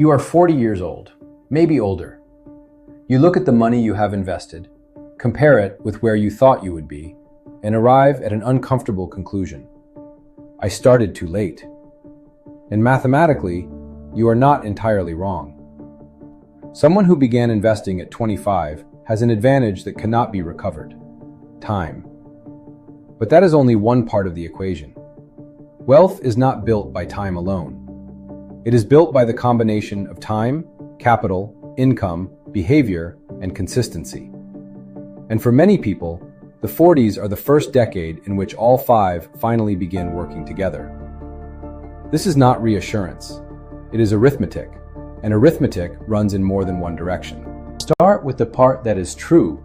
You are 40 years old, maybe older. You look at the money you have invested, compare it with where you thought you would be, and arrive at an uncomfortable conclusion. I started too late. And mathematically, you are not entirely wrong. Someone who began investing at 25 has an advantage that cannot be recovered: time. But that is only one part of the equation. Wealth is not built by time alone. It is built by the combination of time, capital, income, behavior, and consistency. And for many people, the 40s are the first decade in which all five finally begin working together. This is not reassurance. It is arithmetic, and arithmetic runs in more than one direction. Start with the part that is true.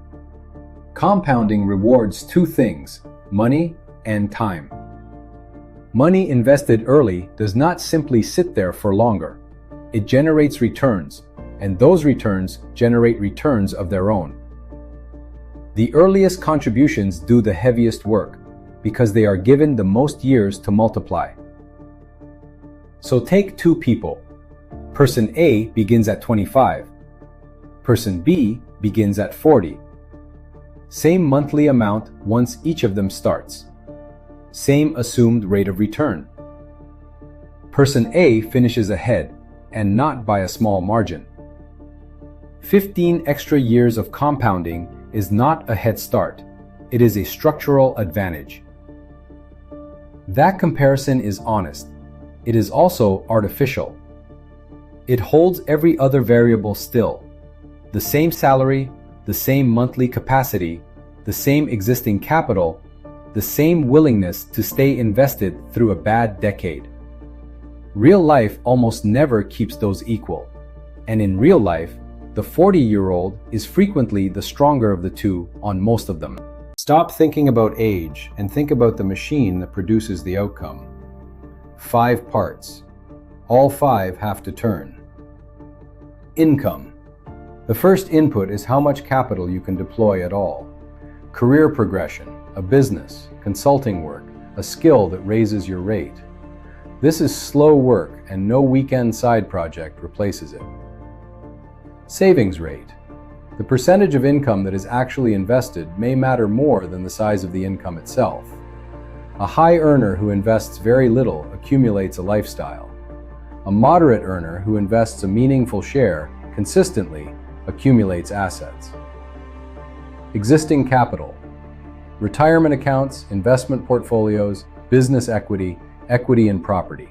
Compounding rewards two things: money and time. Money invested early does not simply sit there for longer. It generates returns, and those returns generate returns of their own. The earliest contributions do the heaviest work because they are given the most years to multiply. So take two people. Person A begins at 25. Person B begins at 40. Same monthly amount once each of them starts. Same assumed rate of return. Person A finishes ahead, and not by a small margin. 15 extra years of compounding is not a head start. It is a structural advantage. That comparison is honest. It is also artificial. It holds every other variable still. The same salary, the same monthly capacity, the same existing capital, the same willingness to stay invested through a bad decade. Real life almost never keeps those equal. And in real life, the 40-year-old is frequently the stronger of the two on most of them. Stop thinking about age and think about the machine that produces the outcome. 5 parts. All 5 have to turn. Income. The first input is how much capital you can deploy at all. Career progression, a business, consulting work, a skill that raises your rate. This is slow work and no weekend side project replaces it. Savings rate. The percentage of income that is actually invested may matter more than the size of the income itself. A high earner who invests very little accumulates a lifestyle. A moderate earner who invests a meaningful share consistently accumulates assets. Existing capital. Retirement accounts, investment portfolios, business equity, equity in property.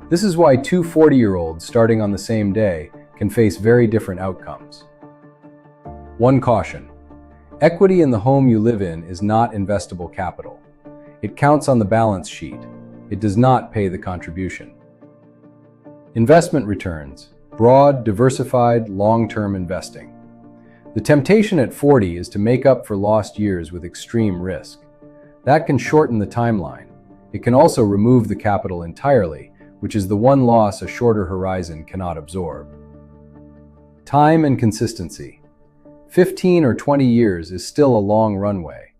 This is why two 40-year-olds starting on the same day can face very different outcomes. One caution: equity in the home you live in is not investable capital. It counts on the balance sheet. It does not pay the contribution. Investment returns: broad, diversified, long-term investing. The temptation at 40 is to make up for lost years with extreme risk. That can shorten the timeline. It can also remove the capital entirely, which is the one loss a shorter horizon cannot absorb. Time and consistency. 15 or 20 years is still a long runway.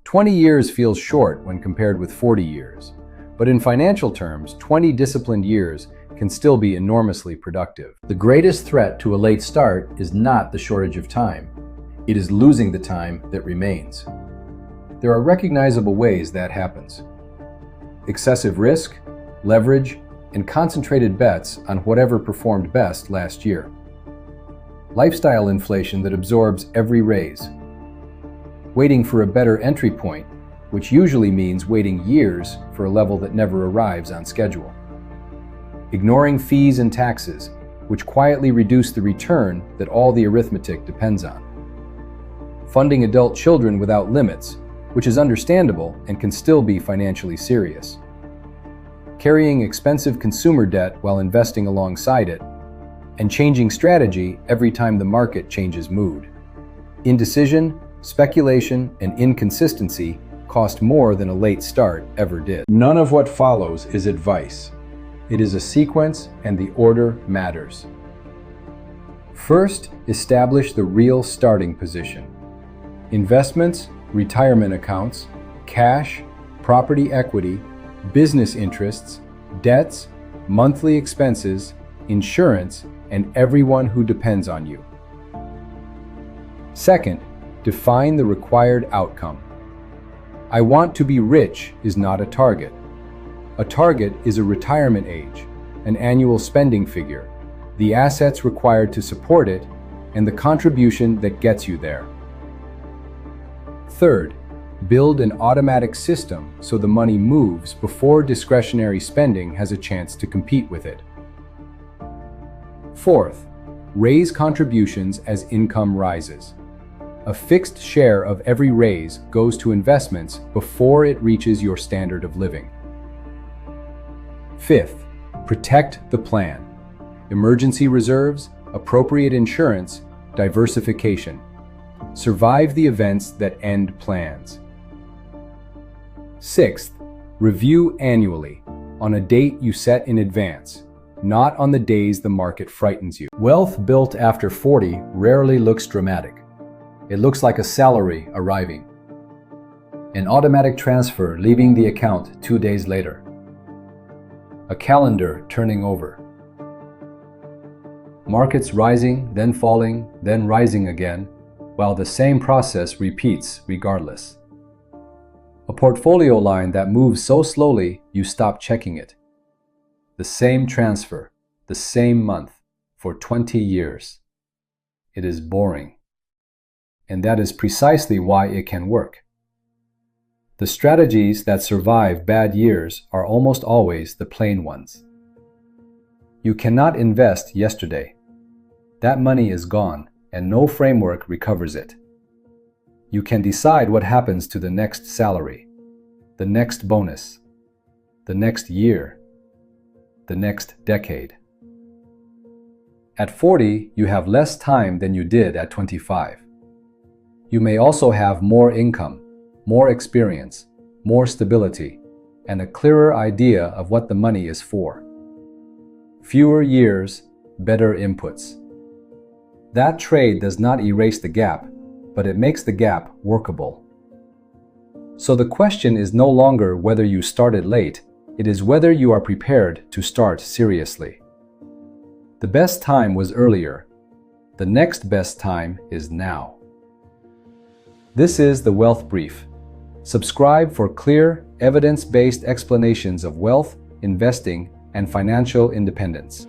20 years feels short when compared with 40 years, but in financial terms, 20 disciplined years can still be enormously productive. The greatest threat to a late start is not the shortage of time. It is losing the time that remains. There are recognizable ways that happens: excessive risk, leverage, and concentrated bets on whatever performed best last year. Lifestyle inflation that absorbs every raise. Waiting for a better entry point, which usually means waiting years for a level that never arrives on schedule. Ignoring fees and taxes, which quietly reduce the return that all the arithmetic depends on. Funding adult children without limits, which is understandable and can still be financially serious. Carrying expensive consumer debt while investing alongside it, and changing strategy every time the market changes mood. Indecision, speculation, and inconsistency cost more than a late start ever did. None of what follows is advice. It is a sequence, and the order matters. First, establish the real starting position. Investments, retirement accounts, cash, property equity, business interests, debts, monthly expenses, insurance, and everyone who depends on you. Second, define the required outcome. I want to be rich is not a target. A target is a retirement age, an annual spending figure, the assets required to support it, and the contribution that gets you there. Third, build an automatic system so the money moves before discretionary spending has a chance to compete with it. Fourth, raise contributions as income rises. A fixed share of every raise goes to investments before it reaches your standard of living. Fifth, protect the plan. Emergency reserves, appropriate insurance, diversification. Survive the events that end plans. Sixth, review annually, on a date you set in advance, not on the days the market frightens you. Wealth built after 40 rarely looks dramatic. It looks like a salary arriving, an automatic transfer leaving the account 2 days later, a calendar turning over, markets rising, then falling, then rising again, while the same process repeats regardless. A portfolio line that moves so slowly you stop checking it. The same transfer, the same month, for 20 years. It is boring. And that is precisely why it can work. The strategies that survive bad years are almost always the plain ones. You cannot invest yesterday. That money is gone, and no framework recovers it. You can decide what happens to the next salary, the next bonus, the next year, the next decade. At 40, you have less time than you did at 25. You may also have more income, more experience, more stability, and a clearer idea of what the money is for. Fewer years, better inputs. That trade does not erase the gap, but it makes the gap workable. So the question is no longer whether you started late, it is whether you are prepared to start seriously. The best time was earlier. The next best time is now. This is the Wealth Brief. Subscribe for clear, evidence-based explanations of wealth, investing, and financial independence.